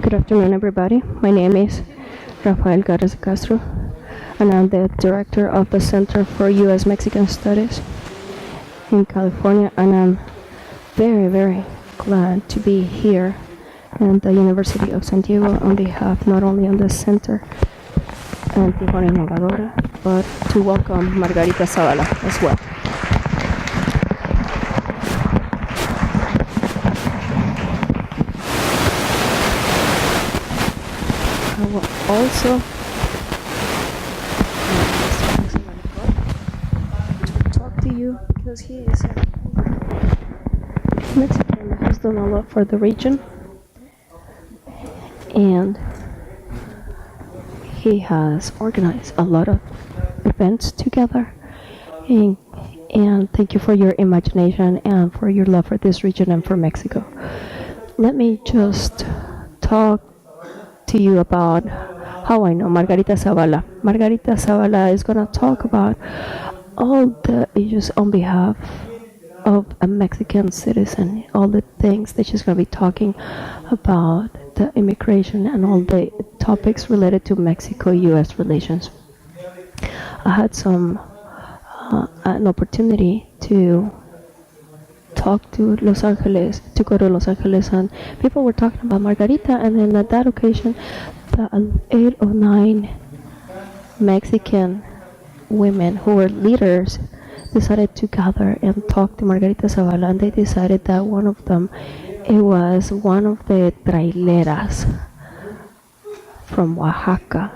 Good afternoon, everybody. My name is Rafael Garza Castro, and I'm the director of the Center for U.S Mexican Studies in California, and I'm very, very glad to be here at the University of San Diego on behalf not only of the Center and Tijuana Innovadora, but to welcome Margarita Zavala as well. I will also to talk to you because he is a Mexican who has done a lot for the region, and he has organized a lot of events together. And thank you for your imagination and for your love for this region and for Mexico. Let me just talk to you about how I know Margarita Zavala. Margarita Zavala is going to talk about all the issues on behalf of a Mexican citizen, all the things that she's going to be talking about, the immigration and all the topics related to Mexico-U.S. relations. I had an opportunity to talk to Los Angeles, to go to Los Angeles, and people were talking about Margarita, and then at that occasion, the 8 or 9 Mexican women who were leaders decided to gather and talk to Margarita Zavala, and they decided that one of them, it was one of the traileras from Oaxaca.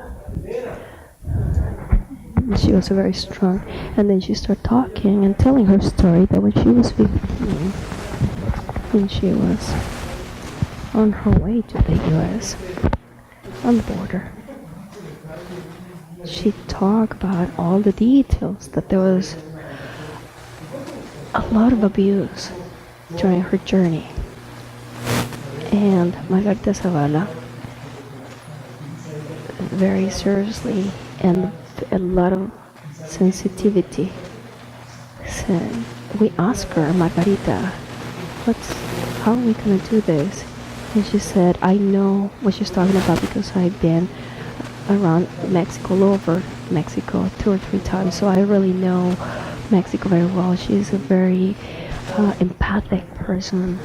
She was very strong, and then she started talking and telling her story that when she was 15 and she was on her way to the U.S. on the border, she talked about all the details, that there was a lot of abuse during her journey. And Margarita Zavala very seriously and a lot of sensitivity said, we asked her, Margarita, how are we going to do this? And she said, I know what she's talking about because I've been around Mexico, all over Mexico 2 or 3 times, so I really know Mexico very well. She's a very empathic person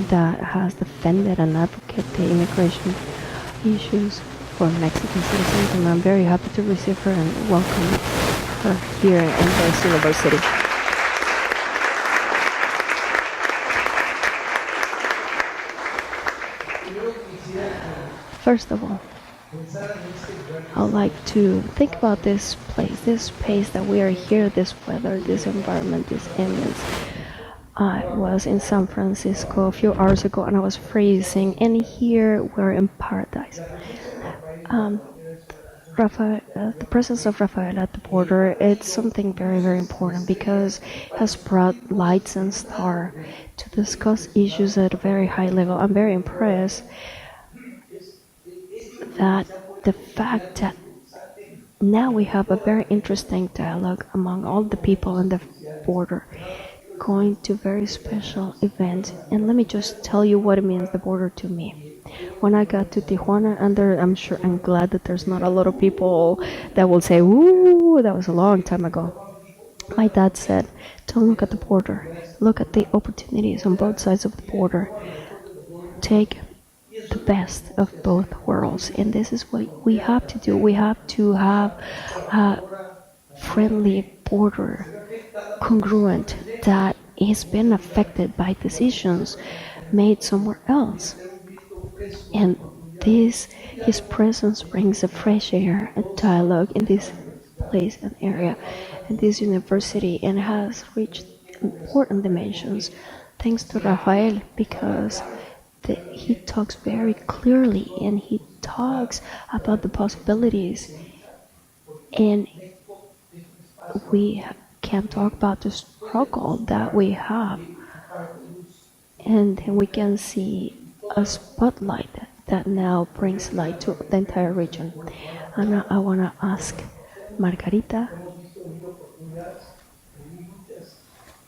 that has defended and advocated the immigration issues for Mexican citizens, and I'm very happy to receive her and welcome her here in this university. First of all, I'd like to think about this place that we are here, this weather, this environment, this ambience. I was in San Francisco a few hours ago and I was freezing, and here we're in paradise. The presence of Rafael at the border, it's something very, very important because it has brought lights and star to discuss issues at a very high level. I'm very impressed that the fact that now we have a very interesting dialogue among all the people on the border, going to very special events. And let me just tell you what it means, the border, to me. When I got to Tijuana, and I'm glad that there's not a lot of people that will say, ooh, that was a long time ago. My dad said, don't look at the border. Look at the opportunities on both sides of the border. Take the best of both worlds. And this is what we have to do. We have to have a friendly border, congruent, that has been affected by decisions made somewhere else. And his presence brings a fresh air, a dialogue in this place and area, in this university, and has reached important dimensions thanks to Rafael, because he talks very clearly and he talks about the possibilities, and we can talk about the struggle that we have, and we can see a spotlight that now brings light to the entire region. And I want to ask Margarita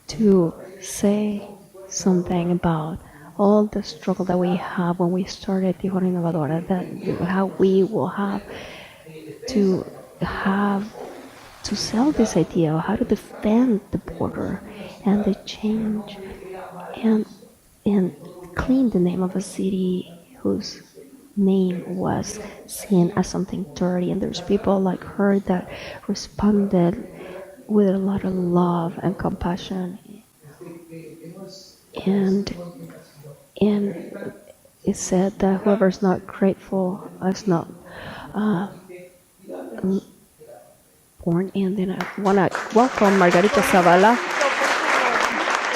to say something about all the struggle that we have when we started Tijuana Innovadora, that how we will to have to sell this idea of how to defend the border and the change and and clean the name of a city whose name was seen as something dirty. And there's people like her that responded with a lot of love and compassion. And it said that whoever's not grateful is not born in. Then I want to welcome Margarita Zavala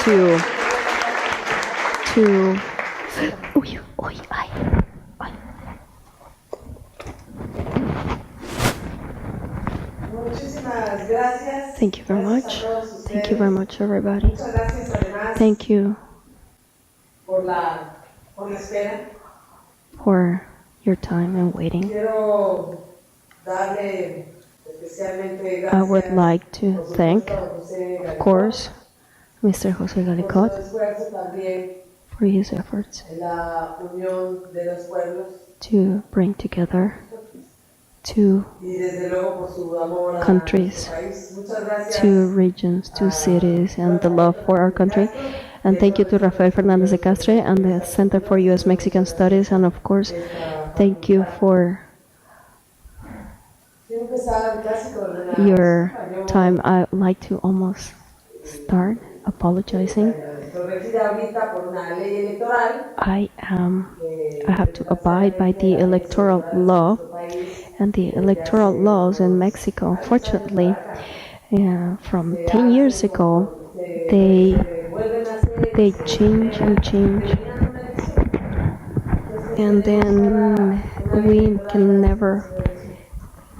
to uy, uy, ay. Thank you very much. Thank you very much, everybody. Thank you for your time and waiting. I would like to thank, of course, Mr. Jose Galicot for his efforts to bring together two countries, two regions, two cities, and the love for our country. And thank you to Rafael Fernandez de Castre and the Center for U.S Mexican Studies, and of course, thank you for your time. I would like to almost start apologizing. I have to abide by the electoral law, and the electoral laws in Mexico, unfortunately, from 10 years ago, they change and change, and then we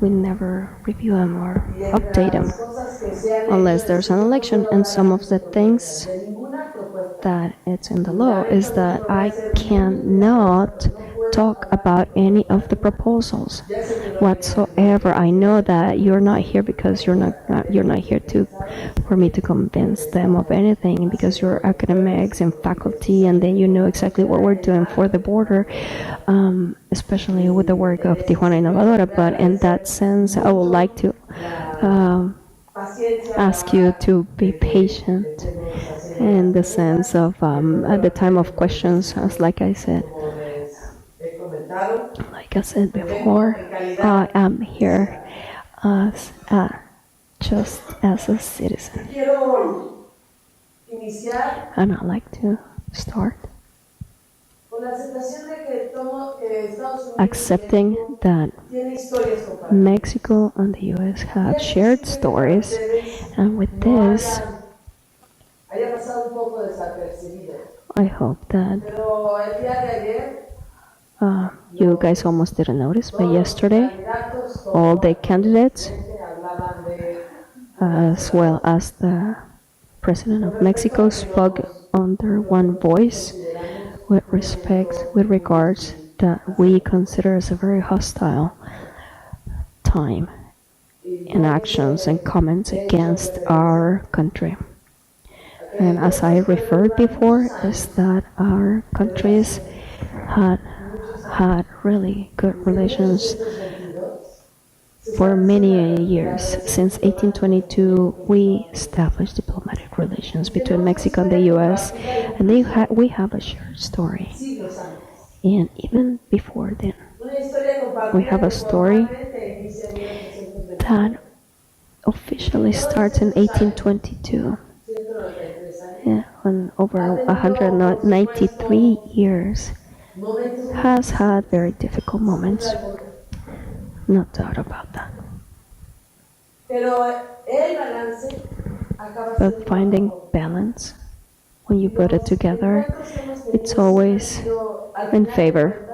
never review them or update them unless there's an election. And some of the things that it's in the law is that I cannot talk about any of the proposals whatsoever. I know that you're not here because you're not here for me to convince them of anything, because you're academics and faculty, and then you know exactly what we're doing for the border, especially with the work of Tijuana Innovadora. But in that sense, I would like to ask you to be patient in the sense of at the time of questions, as like I said before, I am here as just as a citizen, and I'd like to start accepting that Mexico and the U.S. have shared stories, and with this, I hope that you guys almost didn't notice, but yesterday, all the candidates, as well as the President of Mexico, spoke under one voice with regards that we consider as a very hostile time in actions and comments against our country. And as I referred before, is that our countries had really good relations for many years. Since 1822, we established diplomatic relations between Mexico and the U.S., and we have a shared story. And even before then, we have a story that officially starts in 1822. When over 193 years has had very difficult moments, no doubt about that. But finding balance, when you put it together, it's always in favor.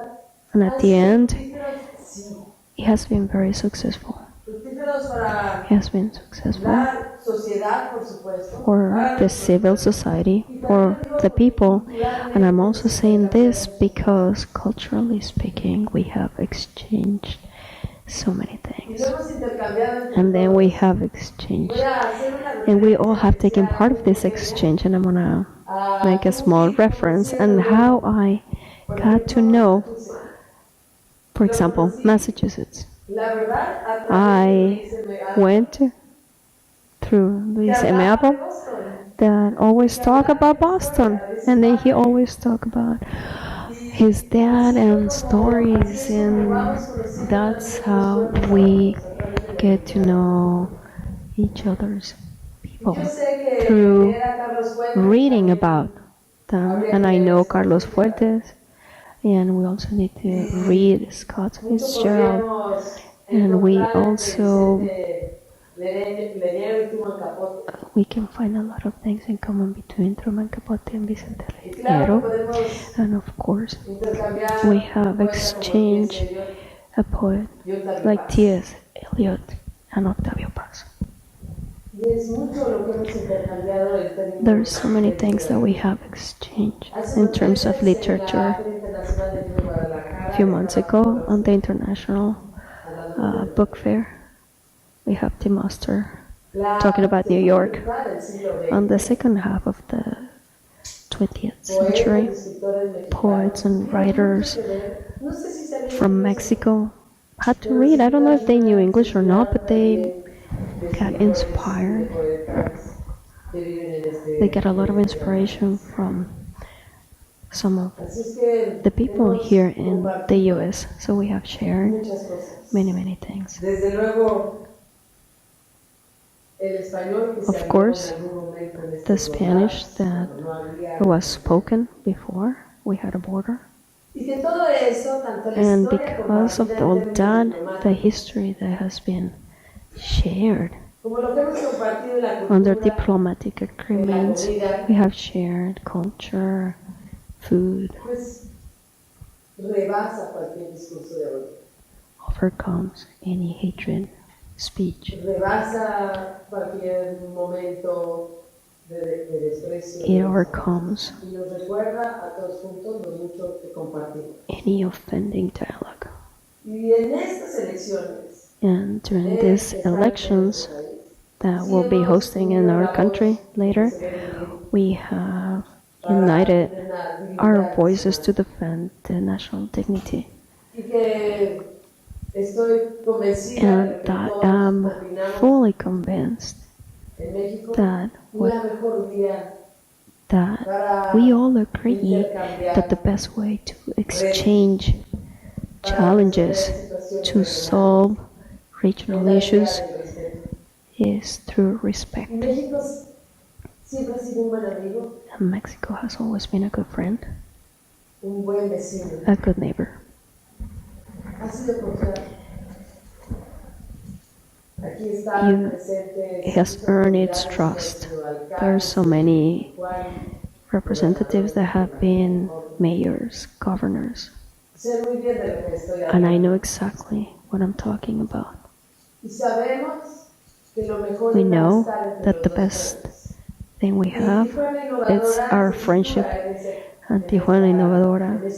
And at the end, it has been very successful. It has been successful for the civil society, for the people. And I'm also saying this because, culturally speaking, we have exchanged so many things. And then we have exchanged. And we all have taken part of this exchange. And I'm going to make a small reference and how I got to know, for example, Massachusetts. I went through Luis M. Apple that always talk about Boston, and then he always talk about his dad and stories, and that's how we get to know each other's people through reading about them. And I know Carlos Fuertes, and we also need to read Scott Fitzgerald, and we also we can find a lot of things in common between Truman Capote and Vicente Leñero. And of course, we have exchanged a poet like T.S. Eliot and Octavio Paz. There's so many things that we have exchanged in terms of literature. A few months ago on the International Book Fair, we have Tim Oster talking about New York. On the second half of the 20th century, poets and writers from Mexico had to read. I don't know if they knew English or not, but they got inspired. They got a lot of inspiration from some of the people here in the U.S. So we have shared many things. Of course, the Spanish that was spoken before we had a border. And because of all that, the history that has been shared under diplomatic agreements, we have shared culture, food, overcomes any hatred speech. It overcomes any offending dialogue. And during these elections that we'll be hosting in our country later, we have united our voices to defend the national dignity. And that I'm fully convinced that we all agree that the best way to exchange challenges, to solve regional issues, is through respect. And Mexico has always been a good friend, a good neighbor. It has earned its trust. There are so many representatives that have been mayors, governors, and I know exactly what I'm talking about. We know that the best thing we have is our friendship, and Tijuana Innovadora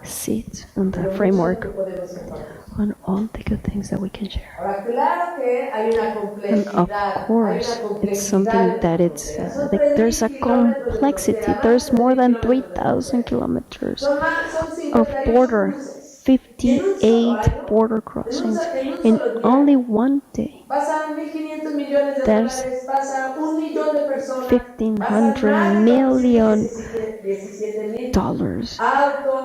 sits on the framework on all the good things that we can share. And of course, it's something that there's a complexity. There's more than 3,000 kilometers of border, 58 border crossings in only one day. There's $1,500 million,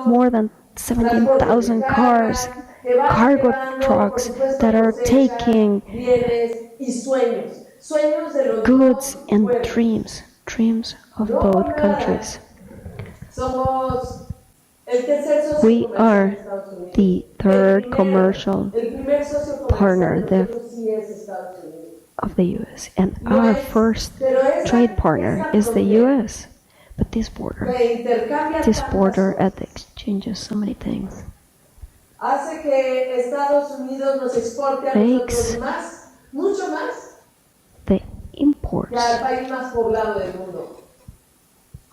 more than 17,000 cars, cargo trucks that are taking goods and dreams of both countries. We are the third commercial partner of the U.S. and our first trade partner is the U.S. But this border ethics changes so many things. Makes the imports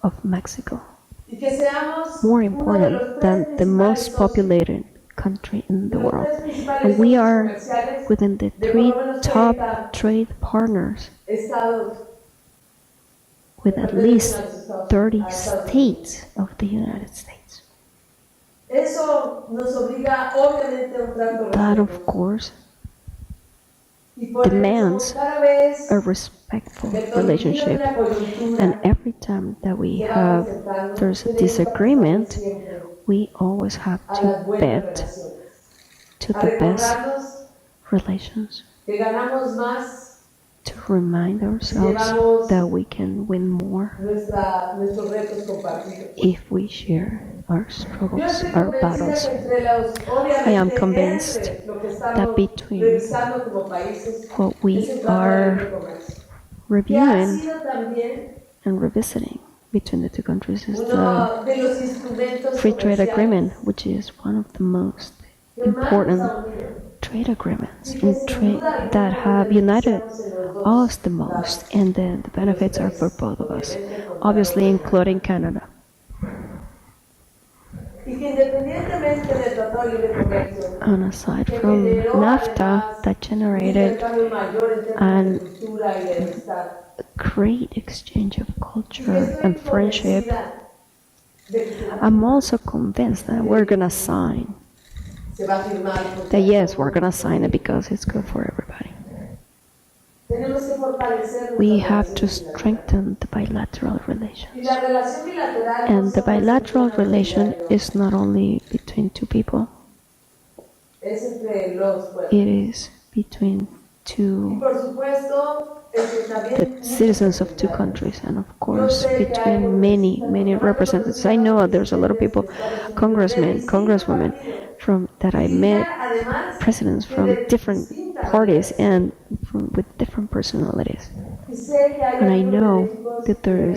of Mexico more important than the most populated country in the world. And we are within the 3 top trade partners with at least 30 states of the United States. That, of course, demands a respectful relationship, and every time that there's a disagreement, we always have to bet to the best relations, to remind ourselves that we can win more if we share our struggles, our battles. I am convinced that between what we are reviewing and revisiting between the two countries is the free trade agreement, which is one of the most important trade agreements that have united us the most, and the benefits are for both of us, obviously including Canada. And aside from NAFTA, that generated a great exchange of culture and friendship, I'm also convinced that we're going to sign. That yes, we're going to sign it because it's good for everybody. We have to strengthen the bilateral relations. And the bilateral relation is not only between two people, it is between the citizens of two countries, and of course between many representatives. I know there's a lot of people, congressmen, congresswomen that I met, presidents from different parties and with different personalities. And I know that they're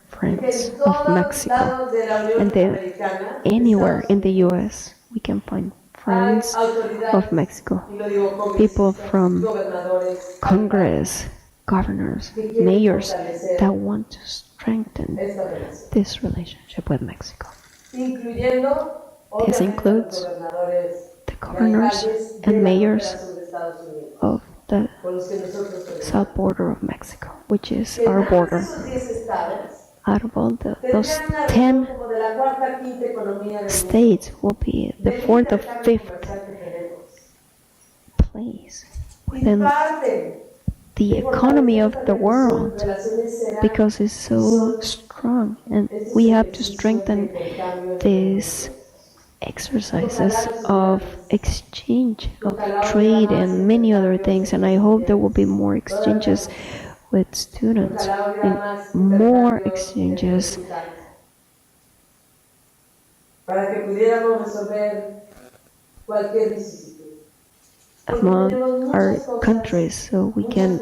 friends of Mexico, and anywhere in the U.S. we can find friends of Mexico, people from Congress, governors, mayors that want to strengthen this relationship with Mexico. This includes the governors and mayors of the south border of Mexico, which is our border. Out of all those 10 states will be the 4th or 5th place within the economy of the world, because it's so strong, and we have to strengthen these exercises of exchange, of trade, and many other things. And I hope there will be more exchanges with students, and more exchanges among our countries, so we can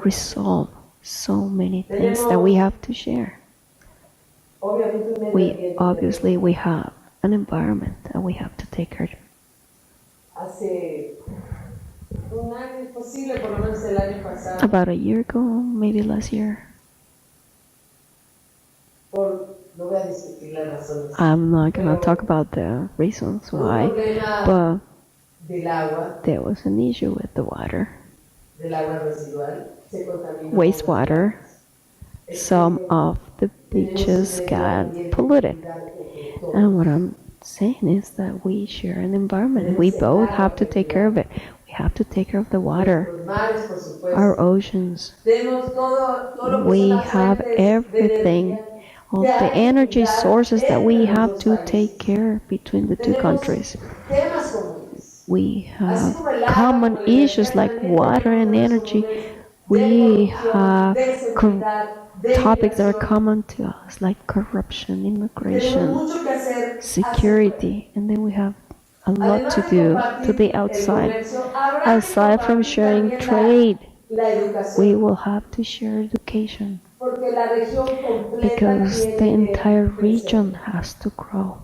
resolve so many things that we have to share. We have an environment that we have to take care of. About a year ago, maybe last year. I'm not going to talk about the reasons why, but there was an issue with the water, wastewater. Some of the beaches got polluted. And what I'm saying is that we share an environment. We both have to take care of it. We have to take care of the water, our oceans. We have everything, all the energy sources that we have to take care between the two countries. We have common issues like water and energy. We have topics that are common to us, like corruption, immigration, security, and then we have a lot to do to the outside. Aside from sharing trade, we will have to share education, because the entire region has to grow.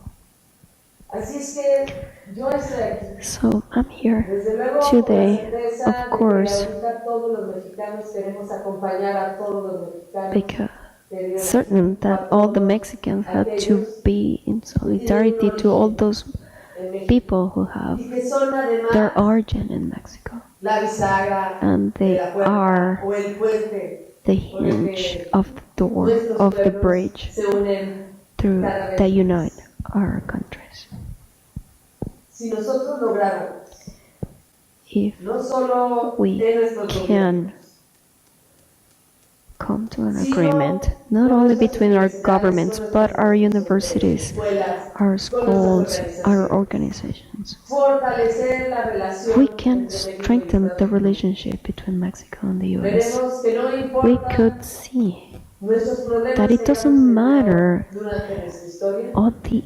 So I'm here today, of course, because certain that all the Mexicans had to be in solidarity to all those people who have their origin in Mexico, and they are the hinge of the door of the bridge through that unite our countries. If we can come to an agreement, not only between our governments, but our universities, our schools, our organizations, we can strengthen the relationship between Mexico and the U.S. We could see that it doesn't matter all the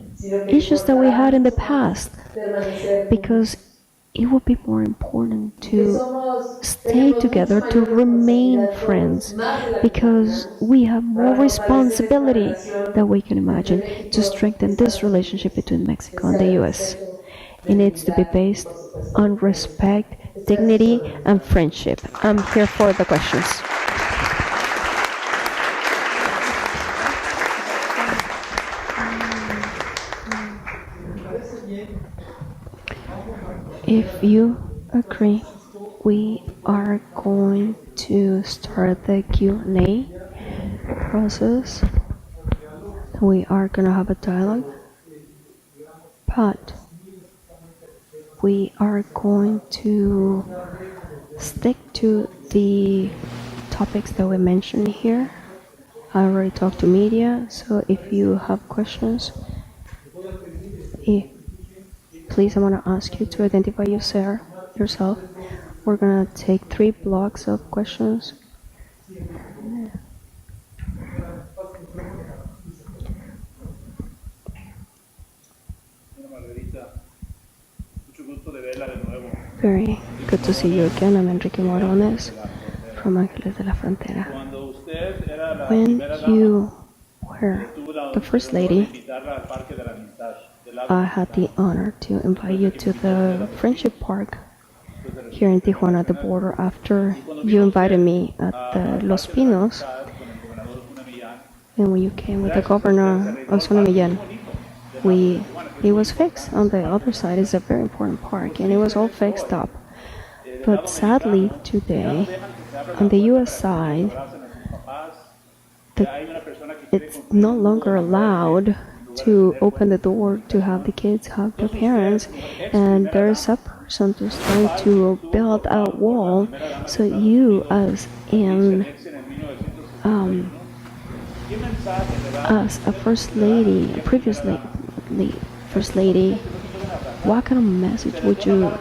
issues that we had in the past, because it would be more important to stay together, to remain friends, because we have more responsibility than we can imagine to strengthen this relationship between Mexico and the U.S. It needs to be based on respect, dignity, and friendship. I'm here for the questions. If you agree, we are going to start the Q&A process. We are going to have a dialogue, but we are going to stick to the topics that we mentioned here. I already talked to media, so if you have questions, please, I want to ask you to identify yourself. We're going to take 3 blocks of questions. Very good to see you again. I'm Enrique Morones from Ángeles de la Frontera. When you were the First Lady, I had the honor to invite you to the Friendship Park here in Tijuana, the border, after you invited me at the Los Pinos, and when you came with the governor of Zona Millán, it was fixed. On the other side is a very important park, and it was all fixed up. But sadly, today, on the U.S. side, it's no longer allowed to open the door to have the kids hug their parents, and there's a person who's trying to build a wall. So you, as a first lady, previously first lady, what kind of message would you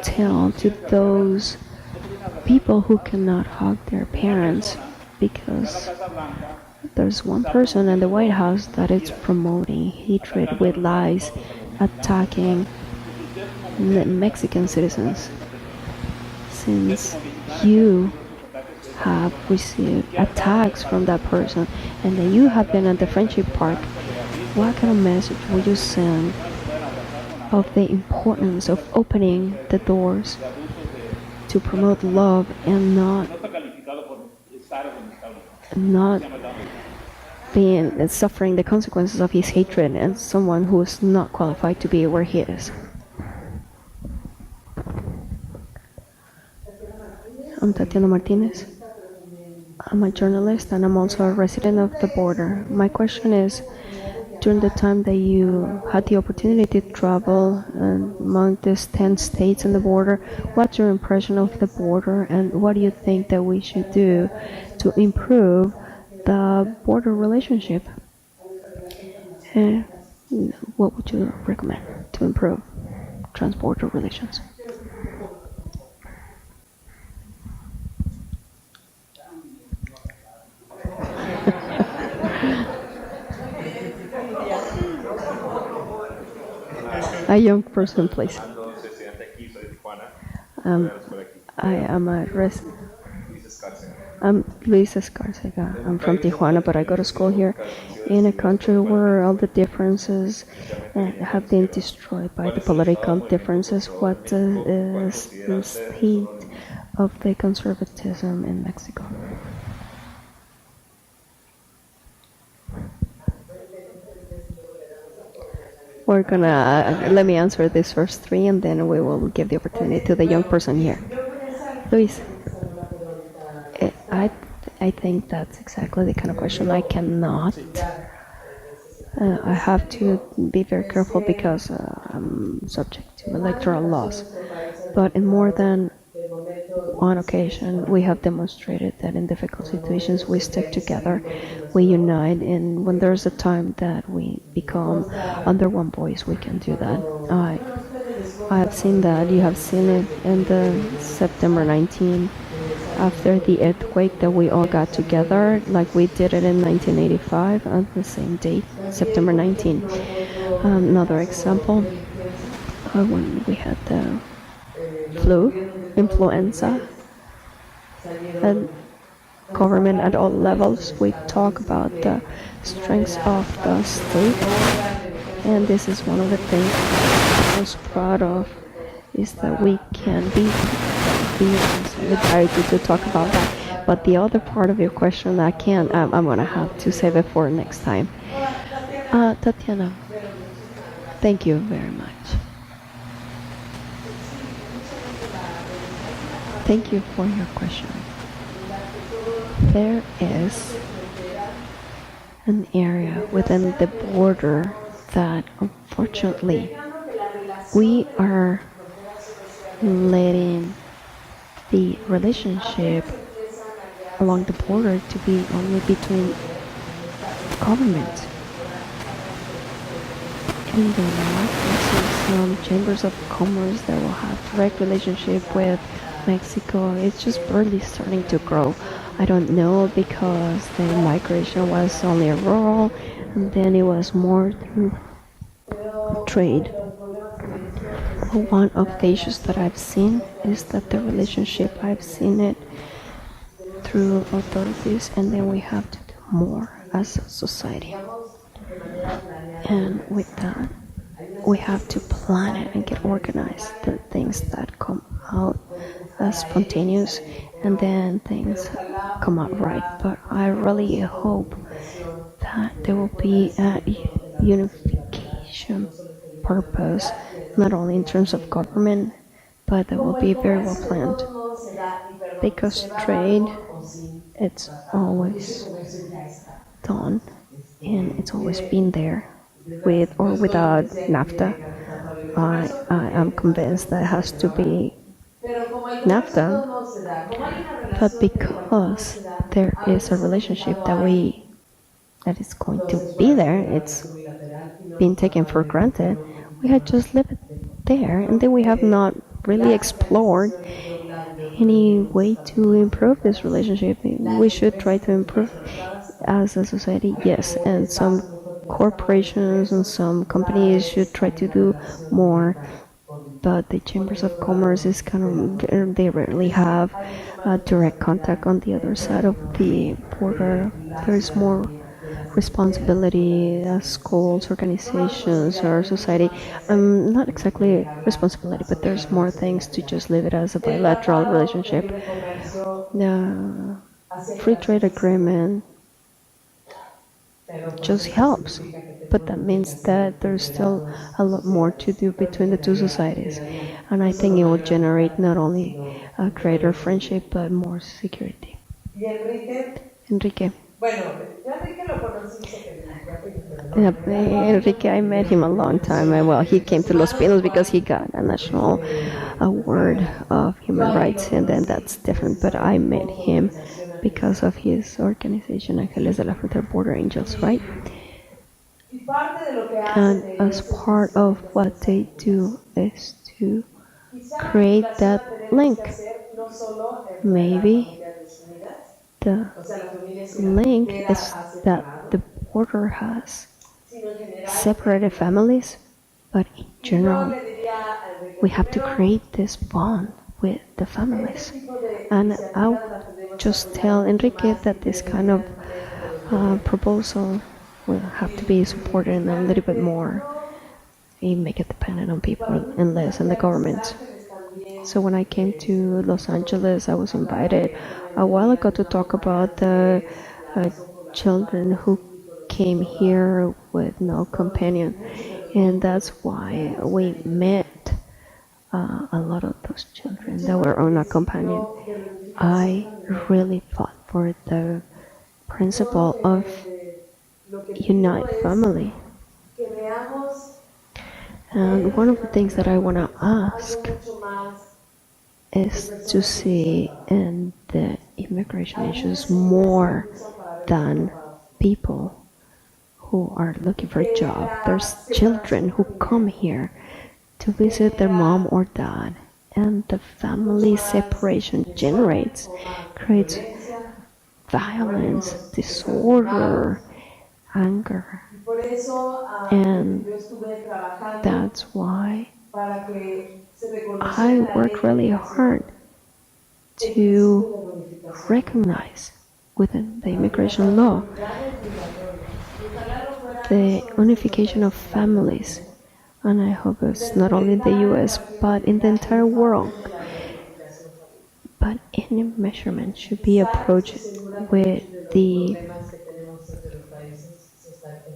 tell to those people who cannot hug their parents? Because there's one person in the White House that is promoting hatred with lies, attacking the Mexican citizens. Since you have received attacks from that person, and then you have been at the Friendship Park, what kind of message would you send of the importance of opening the doors to promote love and not being suffering the consequences of his hatred and someone who is not qualified to be where he is? I'm Tatiana Martinez. I'm a journalist and I'm also a resident of the border. My question is, during the time that you had the opportunity to travel among these 10 states on the border, what's your impression of the border, and what do you think that we should do to improve the border relationship? And what would you recommend to improve trans-border relations? A young person, please. I am a resident. I'm Luis Escarcega. I'm from Tijuana, but I go to school here in a country where all the differences have been destroyed by the political differences. What is the state of the conservatism in Mexico? We're gonna let me answer these first 3, and then we will give the opportunity to the young person here. Luis, I think that's exactly the kind of question I cannot. I have to be very careful because I'm subject to electoral laws. But in more than one occasion, we have demonstrated that in difficult situations we stick together, we unite, and when there's a time that we become under one voice, we can do that. I have seen that. You have seen it in the September 19, after the earthquake, that we all got together, like we did it in 1985 on the same date, September 19. Another example, when we had the flu, influenza, and government at all levels, we talk about the strengths of the state, and this is one of the things I'm most proud of, is that we can be in solidarity to talk about that. But the other part of your question, I can't. I'm gonna have to save it for next time. Tatiana, thank you very much. Thank you for your question. There is an area within the border that, unfortunately, we are letting the relationship along the border to be only between governments. In the north, we see some chambers of commerce that will have direct relationship with Mexico. It's just barely starting to grow. I don't know, because the migration was only rural, and then it was more through trade. One of the issues that I've seen is that the relationship, I've seen it through authorities, and then we have to do more as a society. And with that, we have to plan it and get organized. The things that come out as spontaneous, and then things come out right. But I really hope that there will be a unification purpose, not only in terms of government, but that will be very well planned. Because trade, it's always done, and it's always been there, with or without NAFTA. I am convinced that it has to be NAFTA, but because there is a relationship that is going to be there, it's been taken for granted, we had just left it there, and then we have not really explored any way to improve this relationship. We should try to improve as a society, yes, and some corporations and some companies should try to do more, but the chambers of commerce is kind of, they rarely have direct contact on the other side of the border. There's more responsibility as schools, organizations, or society. Not exactly responsibility, but there's more things to just leave it as a bilateral relationship. The free trade agreement just helps, but that means that there's still a lot more to do between the two societies, and I think it will generate not only a greater friendship but more security. Enrique. Yeah, Enrique, I met him a long time. Well, he came to Los Pinos because he got a national award of human rights, and then that's different. But I met him because of his organization, Ángeles de la Frontera, Border Angels, right? And as part of what they do is to create that link. Maybe the link is that the border has separated families, but in general, we have to create this bond with the families. And I'll just tell Enrique that this kind of proposal will have to be supported and a little bit more. And make it dependent on people and less on the government. So when I came to Los Angeles, I was invited a while ago to talk about the children who came here with no companion, and that's why we met a lot of those children that were unaccompanied. I really thought for the principle of unite family. And one of the things that I want to ask is to see in the immigration issues more than people who are looking for a job. There's children who come here to visit their mom or dad, and the family separation creates violence, disorder, anger. And that's why I work really hard to recognize within the immigration law the unification of families. And I hope it's not only in the U.S. but in the entire world. But any measurement should be approached with the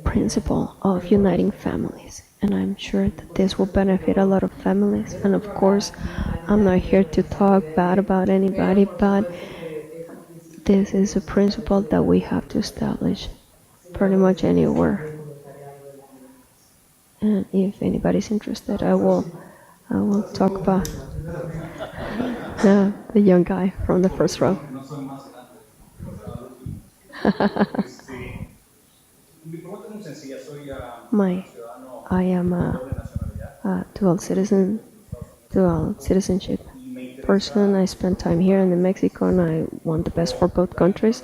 principle of uniting families. And I'm sure that this will benefit a lot of families. And of course, I'm not here to talk bad about anybody, but this is a principle that we have to establish pretty much anywhere. And if anybody's interested, I will talk about the young guy from the first row. I am a dual citizenship person. I spent time here and in Mexico, and I want the best for both countries.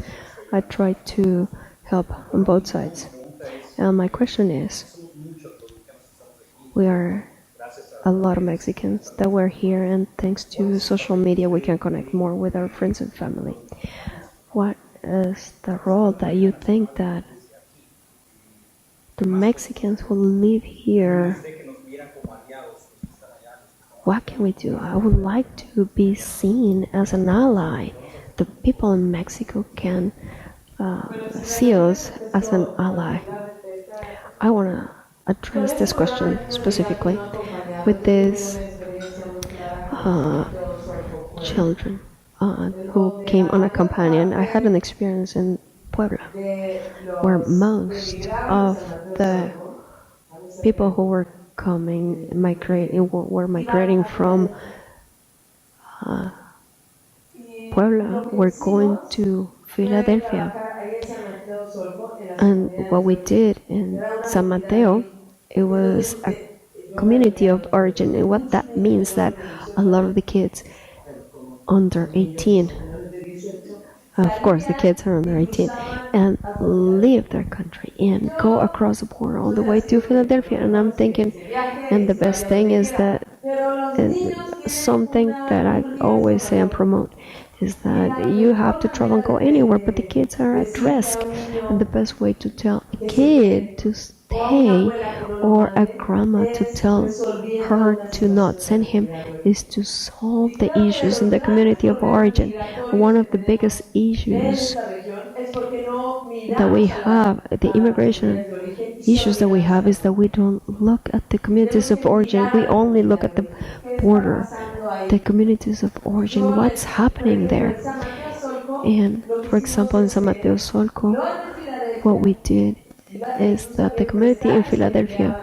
I try to help on both sides. And my question is, we are a lot of Mexicans that were here, and thanks to social media we can connect more with our friends and family. What is the role that you think that the Mexicans who live here, what can we do? I would like to be seen as an ally. The people in Mexico can see us as an ally. I want to address this question specifically with these children who came unaccompanied. I had an experience in Puebla where most of the people who were were migrating from Puebla were going to Philadelphia. And what we did in San Mateo, it was a community of origin. And what that means that a lot of the kids under 18, of course the kids are under 18, and leave their country and go across the border all the way to Philadelphia. And I'm thinking, and the best thing is that, something that I always say and promote, is that you have to travel and go anywhere, but the kids are at risk. And the best way to tell a kid to stay, or a grandma to tell her to not send him, is to solve the issues in the community of origin. One of the biggest issues that we have, the immigration issues that we have, is that we don't look at the communities of origin. We only look at the border, the communities of origin, what's happening there. And for example, in San Mateo Solco, what we did is that the community in Philadelphia,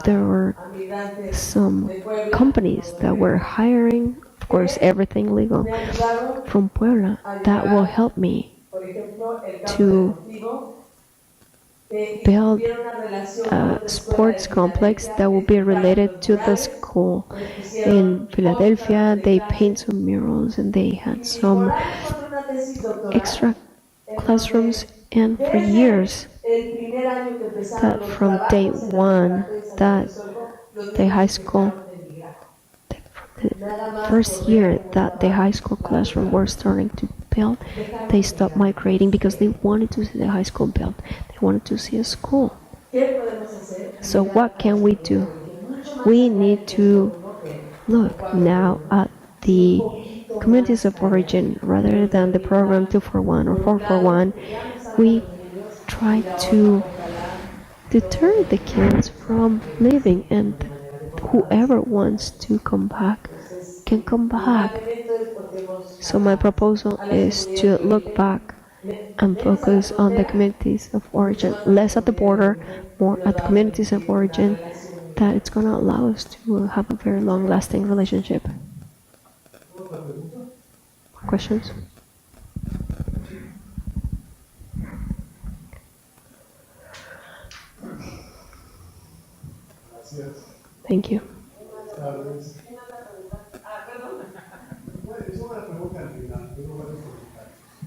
there were some companies that were hiring, of course everything legal, from Puebla, that will help me to build a sports complex that will be related to the school. In Philadelphia, they paint some murals, and they had some extra classrooms. And for years, that from day one, that the high school, the first year that the high school classroom were starting to build, they stopped migrating because they wanted to see the high school built. They wanted to see a school. So what can we do? We need to look now at the communities of origin rather than the program 241 or 441. We try to deter the kids from leaving, and whoever wants to come back can come back. So my proposal is to look back and focus on the communities of origin, less at the border, more at the communities of origin, that it's going to allow us to have a very long-lasting relationship. Questions? Thank you.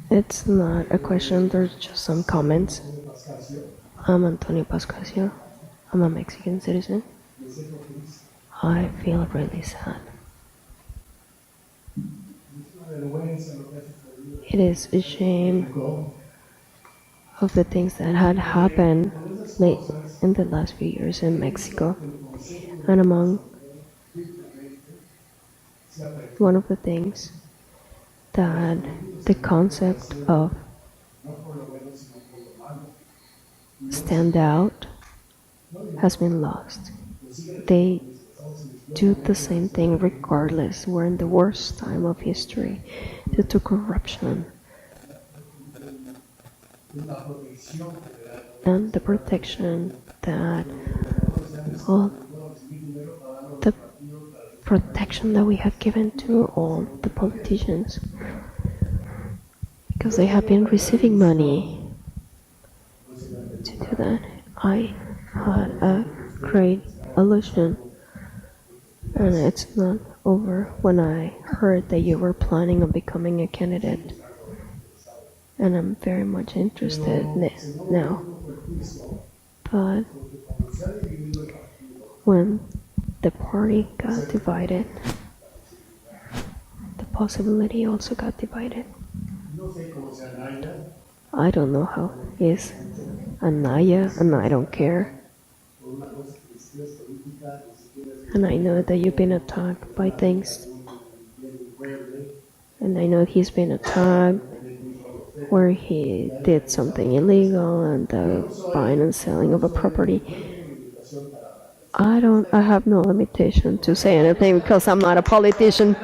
It's not a question, there's just some comments. I'm Antonio Pascasio. I'm a Mexican citizen. I feel really sad. It is a shame of the things that had happened late in the last few years in Mexico. And among one of the things that the concept of stand out has been lost. They do the same thing regardless. We're in the worst time of history due to corruption. And the protection that all the protection that we have given to all the politicians, because they have been receiving money to do that. I had a great illusion, and it's not over when I heard that you were planning on becoming a candidate. And I'm very much interested now. But when the party got divided, the possibility also got divided. I don't know how is Anaya, and I don't care. And I know that you've been attacked by things. And I know he's been attacked where he did something illegal and the buying and selling of a property. I have no limitation to say anything because I'm not a politician.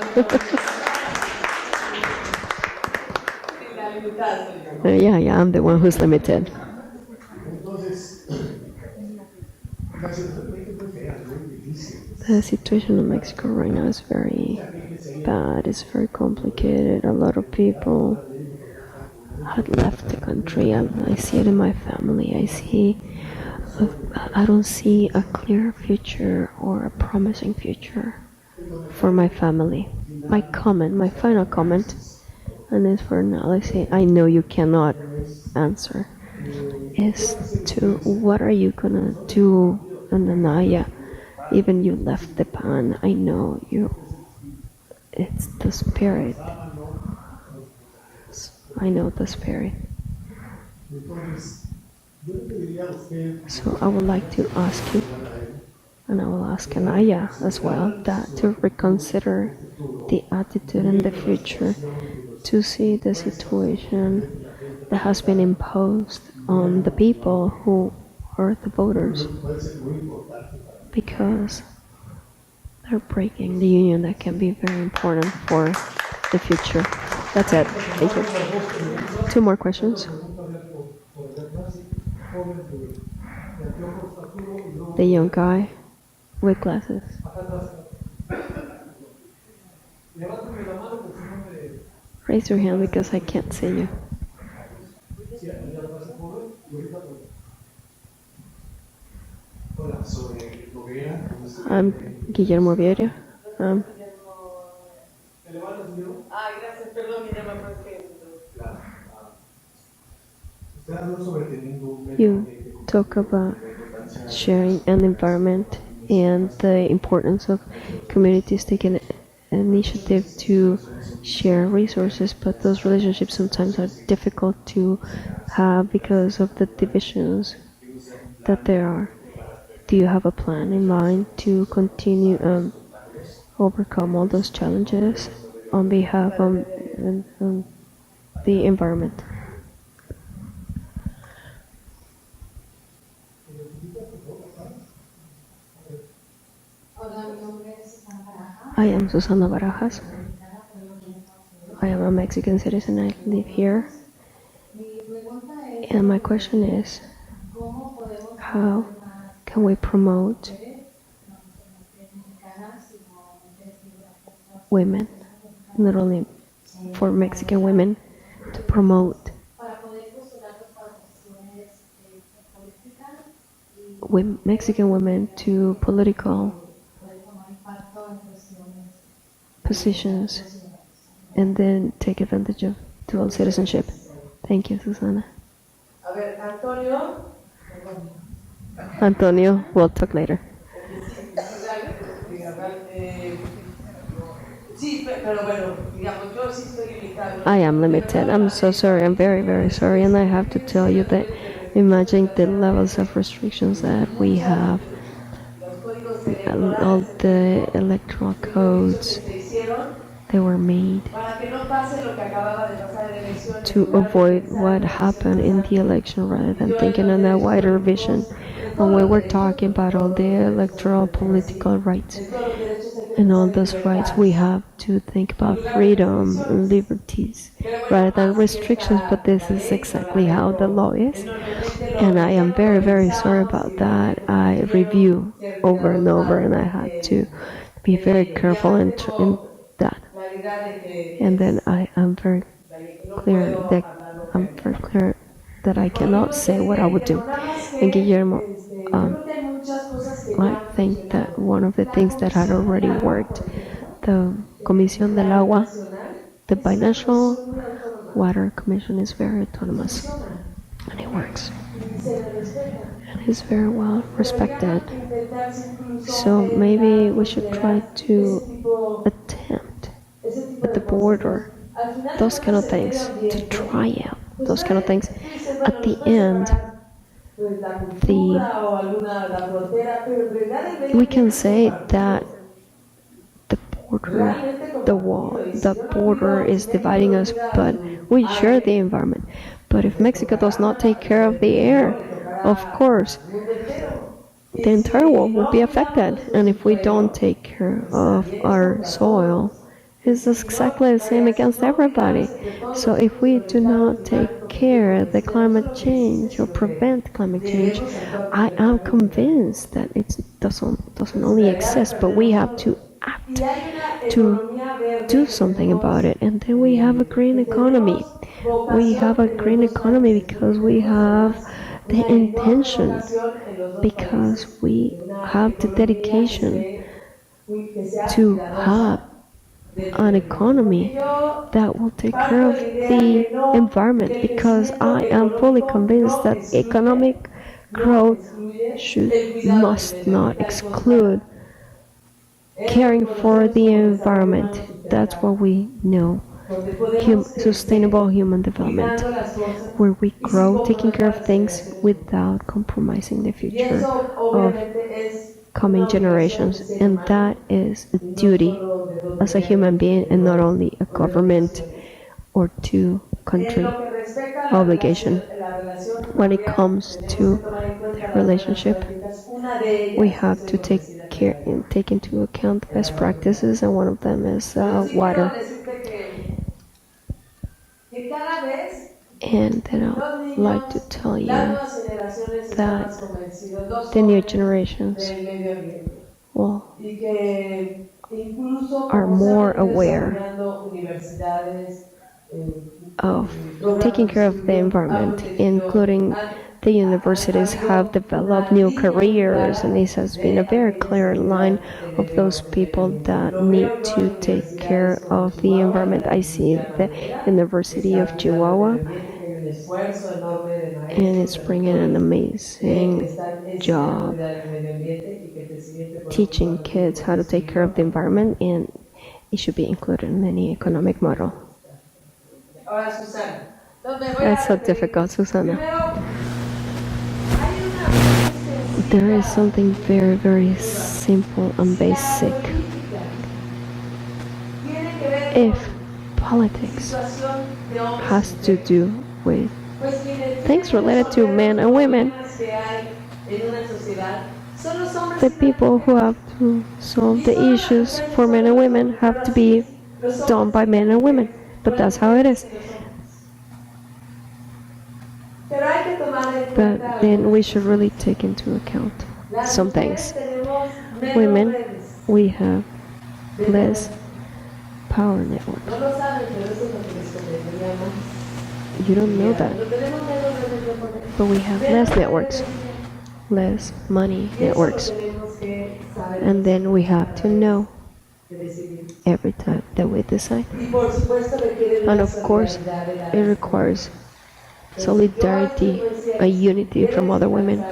Yeah, I'm the one who's limited. The situation in Mexico right now is very bad. It's very complicated. A lot of people had left the country. I see it in my family. I don't see a clear future or a promising future for my family. My final comment, and it's for analysis, I know you cannot answer, is to what are you gonna do in Anaya? Even you left the pan, I know you. It's the spirit. I know the spirit. So I would like to ask you, and I will ask Anaya as well, that to reconsider the attitude in the future, to see the situation that has been imposed on the people who are the voters, because they're breaking the union that can be very important for the future. That's it. Thank you. 2 more questions. The young guy with glasses. Raise your hand because I can't see you. I'm Guillermo Vieira. You talk about sharing an environment and the importance of communities taking initiative to share resources, but those relationships sometimes are difficult to have because of the divisions that there are. Do you have a plan in mind to continue overcome all those challenges on behalf of the environment? I am Susana Barajas. I am a Mexican citizen. I live here. And my question is, how can we promote women, not only for Mexican women, to promote Mexican women to political positions and then take advantage of dual citizenship? Thank you, Susana. Antonio, we'll talk later. I am limited. I'm so sorry. I'm very, very sorry. And I have to tell you that imagine the levels of restrictions that we have, all the electoral codes they were made to avoid what happened in the election rather than thinking on a wider vision. And we were talking about all the electoral political rights and all those rights, we have to think about freedom and liberties rather than restrictions, but this is exactly how the law is. And I am very, very sorry about that. I review over and over and I had to be very careful in that. And then I am very clear that I cannot say what I would do. And Guillermo, I think that one of the things that had already worked, the Comisión del Agua, the Binational Water Commission, is very autonomous and it works and is very well respected. So maybe we should try to attempt at the border those kind of things, to try out those kind of things. At the end, we can say that the border is dividing us, but we share the environment. But if Mexico does not take care of the air, of course, the entire world will be affected. And if we don't take care of our soil, it's exactly the same against everybody. So if we do not take care of the climate change or prevent climate change, I am convinced that it doesn't only exist, but we have to act to do something about it. And then we have a green economy. We have a green economy because we have the intention, because we have the dedication to have an economy that will take care of the environment, because I am fully convinced that economic growth must not exclude caring for the environment. That's what we know. Sustainable human development, where we grow taking care of things without compromising the future of coming generations. And that is a duty as a human being and not only a government or two-country obligation. When it comes to the relationship, we have to take into account best practices, and one of them is water. And then I would like to tell you that the new generations are more aware of taking care of the environment, including the universities have developed new careers, and this has been a very clear line of those people that need to take care of the environment. I see the University of Chihuahua, and it's bringing an amazing job teaching kids how to take care of the environment, and it should be included in any economic model. That's so difficult, Susana. There is something very, very simple and basic. If politics has to do with things related to men and women, the people who have to solve the issues for men and women have to be done by men and women. but that's how it is. But then we should really take into account some things. Women, we have less power networks. You don't know that. But we have less networks, less money networks. And then we have to know every time that we decide. And of course, it requires solidarity, a unity from other women.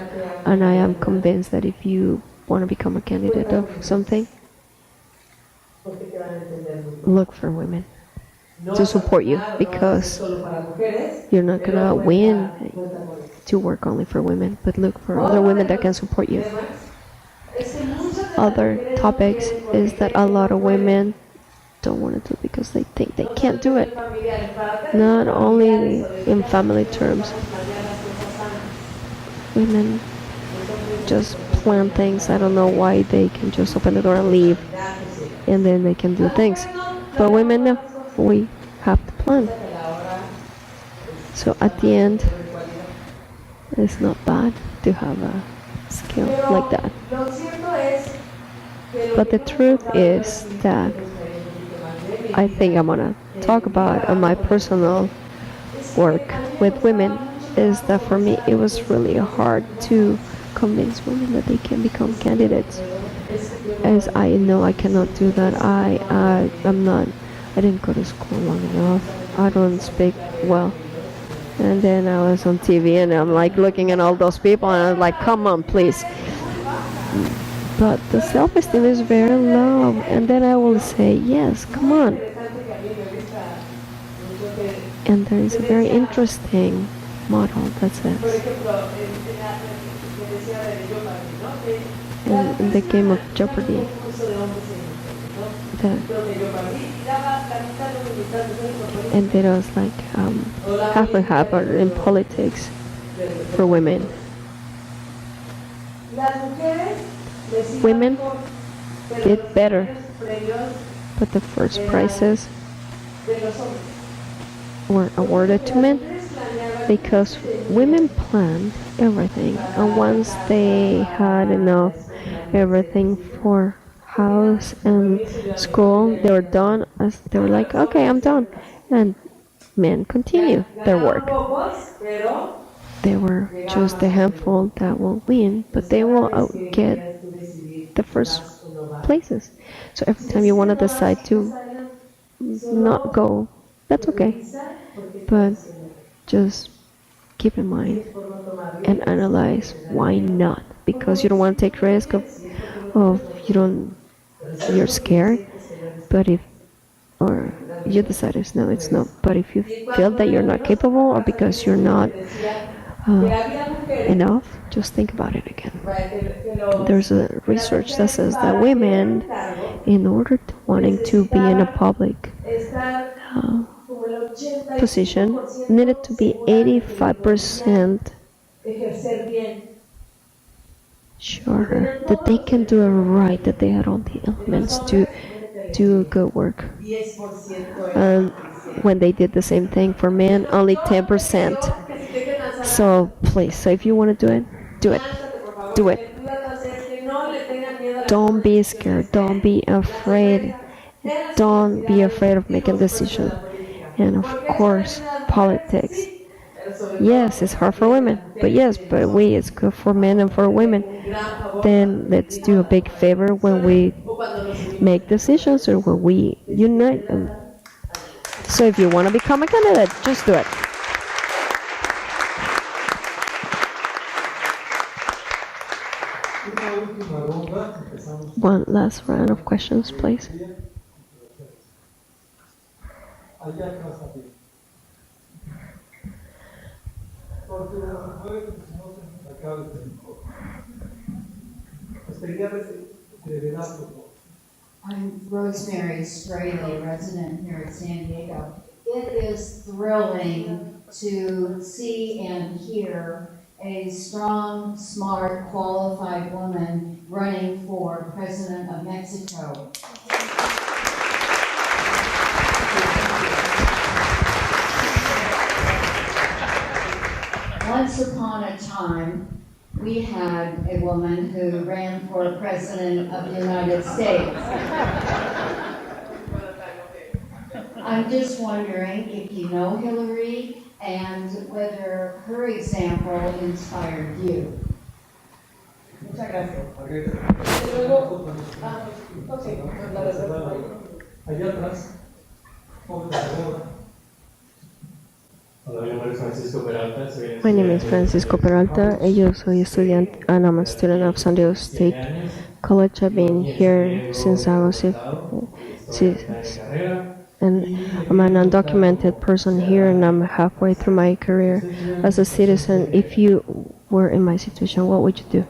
And I am convinced that if you want to become a candidate of something, look for women to support you, because you're not going to win to work only for women, but look for other women that can support you. Other topics is that a lot of women don't want to do because they think they can't do it. Not only in family terms. Women just plan things. I don't know why they can just open the door and leave, and then they can do things. But women, no. We have to plan. So at the end, it's not bad to have a skill like that. But the truth is that I think I'm gonna talk about on my personal work with women is that for me it was really hard to convince women that they can become candidates. As I know I cannot do that. I didn't go to school long enough. I don't speak well. And then I was on TV and I'm like looking at all those people and I was like, come on, please. But the self-esteem is very low. And then I will say, yes, come on. And there is a very interesting model that says, in the game of Jeopardy, and there was like half and half in politics for women. Women did better, but the first prizes were awarded to men because women planned everything, and once they had enough everything for house and school, they were done. They were like, okay, I'm done, and men continue their work. They were just a handful that will win, but they will get the first places. So every time you want to decide to not go, that's okay, but just keep in mind and analyze why not, because you don't want to take risk of you're scared, but or you decide it's no, but if you feel that you're not capable or because you're not enough, just think about it again. There's a research that says that women, in order to wanting to be in a public position, needed to be 85% sure that they can do it right, that they had all the elements to do good work. When they did the same thing for men, only 10%. So please, so if you want to do it, do it. Do it. Don't be scared. Don't be afraid. Don't be afraid of making decisions. And of course, politics. Yes, it's hard for women, but it's good for men and for women. Then let's do a big favor when we make decisions or when we unite. So if you want to become a candidate, just do it. One last round of questions, please. I'm Rosemary Straley, resident here at San Diego. It is thrilling to see and hear a strong, smart, qualified woman running for President of Mexico. once upon a time, we had a woman who ran for president of the United States. I'm just wondering if you know Hillary and whether her example inspired you. Muchas gracias. Y luego, ok, allá atrás, My name is Francisco Peralta, and yo soy estudiante, and I'm a student of San Diego State College. I've been here since I was and I'm an undocumented person here, and I'm halfway through my career as a citizen. If you were in my situation, what would you do?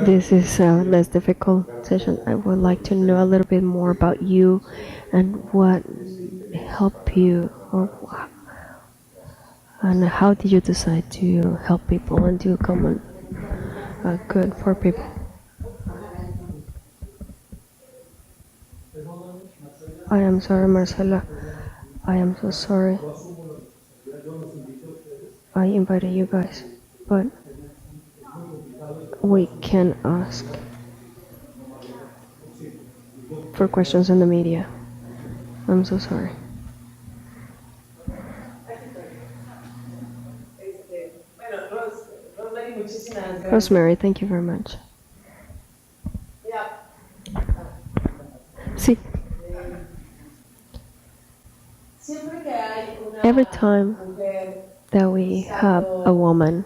This is a less difficult session. I would like to know a little bit more about you and what helped you, and how did you decide to help people and do common good for people. I am sorry, Marcela. I am so sorry. I invited you guys, but we can ask for questions in the media. I'm so sorry. Rosemary, thank you very much. Sí. Every time that we have a woman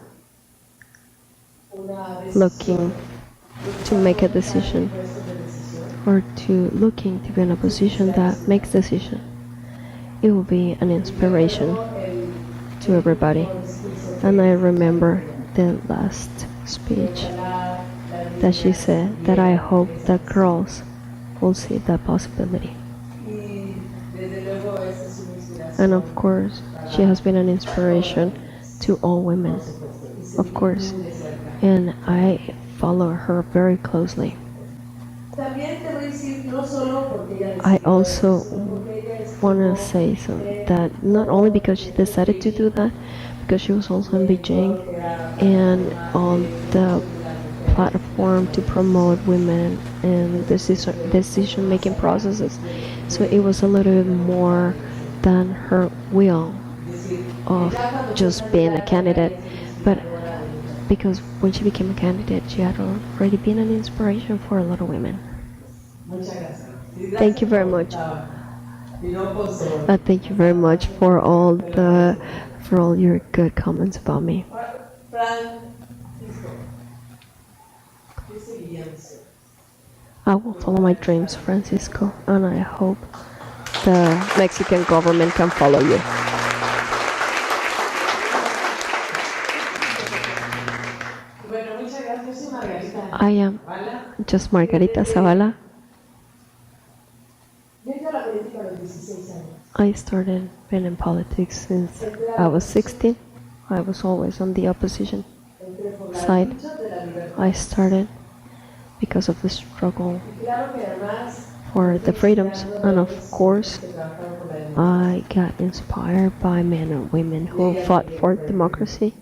looking to make a decision, or looking to be in a position that makes decision, it will be an inspiration to everybody. And I remember the last speech that she said that I hope that girls will see that possibility. And of course, she has been an inspiration to all women, of course, and I follow her very closely. I also want to say that not only because she decided to do that, because she was also in Beijing and on the platform to promote women and decision-making processes. So it was a little bit more than her will of just being a candidate, but because when she became a candidate, she had already been an inspiration for a lot of women. Thank you very much. Thank you very much for all your good comments about me. I will follow my dreams, Francisco, and I hope the Mexican government can follow you. I am just Margarita Zavala. I started being in politics since I was 16. I was always on the opposition side. I started because of the struggle for the freedoms, and of course I got inspired by men and women who fought for democracy.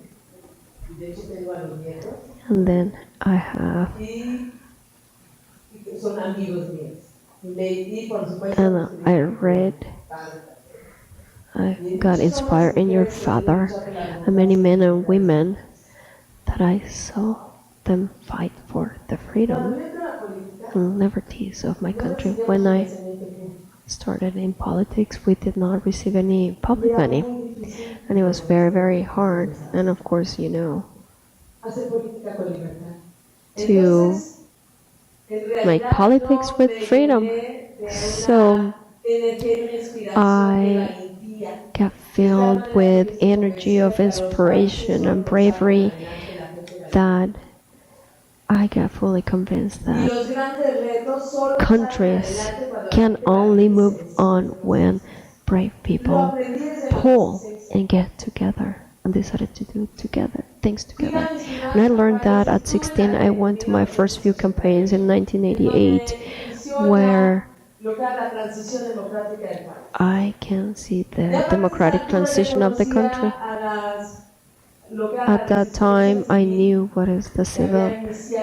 And then I have and I read, I got inspired in your father and many men and women that I saw them fight for the freedom and liberties of my country. When I started in politics, we did not receive any public money, and it was very, very hard. And of course, you know, to make politics with freedom. So I got filled with energy of inspiration and bravery that I got fully convinced that countries can only move on when brave people pull and get together and decided to do things together. And I learned that at 16. I went to my first few campaigns in 1988, where I can see the democratic transition of the country. At that time, I knew what is the civil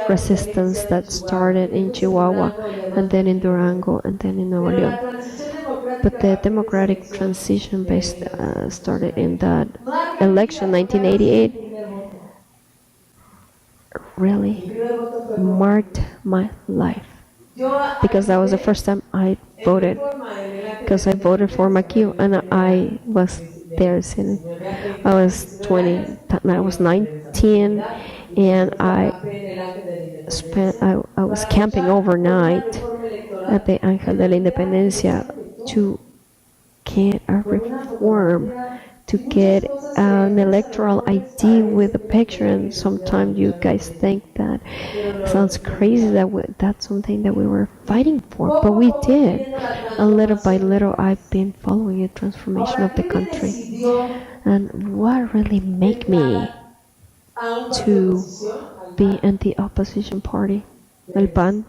resistance that started in Chihuahua, and then in Durango, and then in Nuevo León. But the democratic transition started in that election, 1988, really marked my life. Because that was the first time I voted. Because I voted for Maquillo, and I was there sitting. I was 20, I was 19, and I was camping overnight at the Ángel de la Independencia to get a reform, to get an electoral ID with a picture. And sometimes you guys think that sounds crazy, that that's something that we were fighting for, but we did. And little by little, I've been following the transformation of the country. And what really made me to be in the opposition party, El PAN,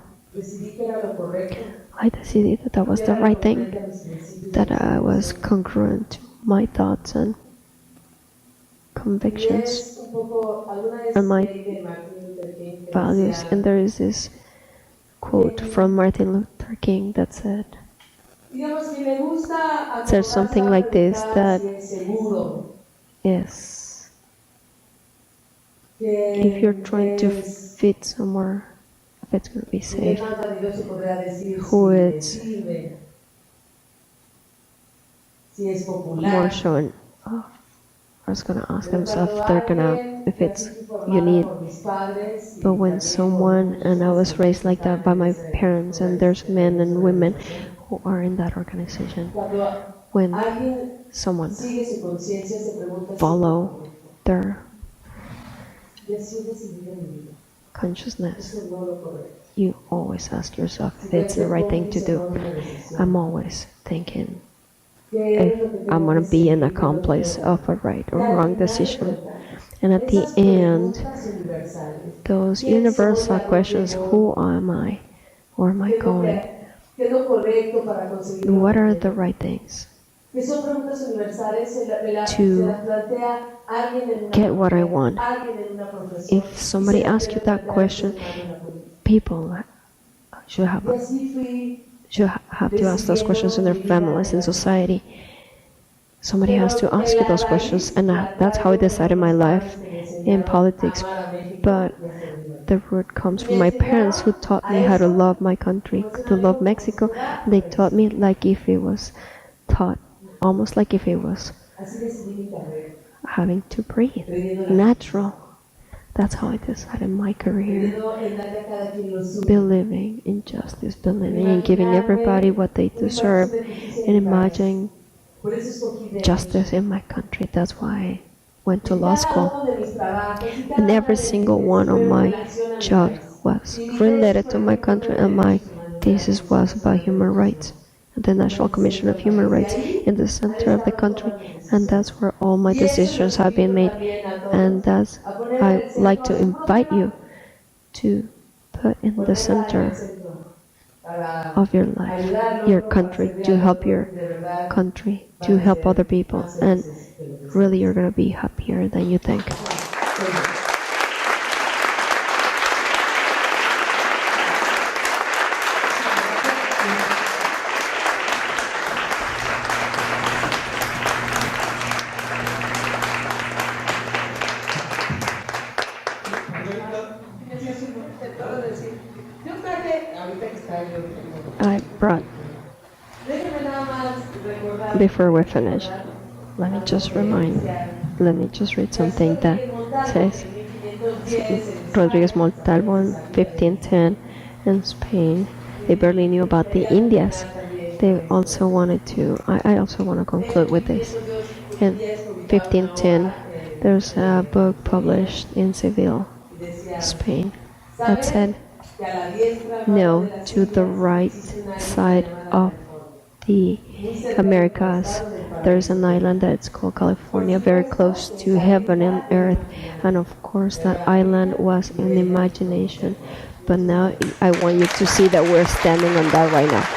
I decided that that was the right thing, that I was congruent to my thoughts and convictions and my values. And there is this quote from Martin Luther King that said something like this, that yes, if you're trying to fit somewhere, if it's going to be safe, who is more showing off, I was going to ask themselves if it's you need. But when someone, and I was raised like that by my parents, and there's men and women who are in that organization, when someone follow their consciousness, you always ask yourself if it's the right thing to do. I'm always thinking if I'm going to be an accomplice of a right or wrong decision. And at the end, those universal questions, who am I? Where am I going? What are the right things to get what I want? If somebody asks you that question, people should have to ask those questions in their families, in society. Somebody has to ask you those questions, and that's how I decided my life in politics. But the root comes from my parents, who taught me how to love my country, to love Mexico. They taught me like if it was taught, almost like if it was having to breathe, natural. That's how I decided my career. Believing in justice, believing in giving everybody what they deserve, and imagining justice in my country. That's why I went to law school. And every single one of my jobs was related to my country, and my thesis was about human rights, the National Commission of Human Rights in the center of the country. And that's where all my decisions have been made. And that's I like to invite you to put in the center of your life, your country, to help your country, to help other people, and really you're going to be happier than you think. I brought, before we finish, let me just read something that says Rodriguez Montalvo in 1510 in Spain. They barely knew about the Indias. They also wanted to, I also want to conclude with this. In 1510, there's a book published in Seville, Spain, that said, no, to the right side of the Americas, there's an island that's called California, very close to heaven and earth. And of course, that island was an imagination. But now I want you to see that we're standing on that right now.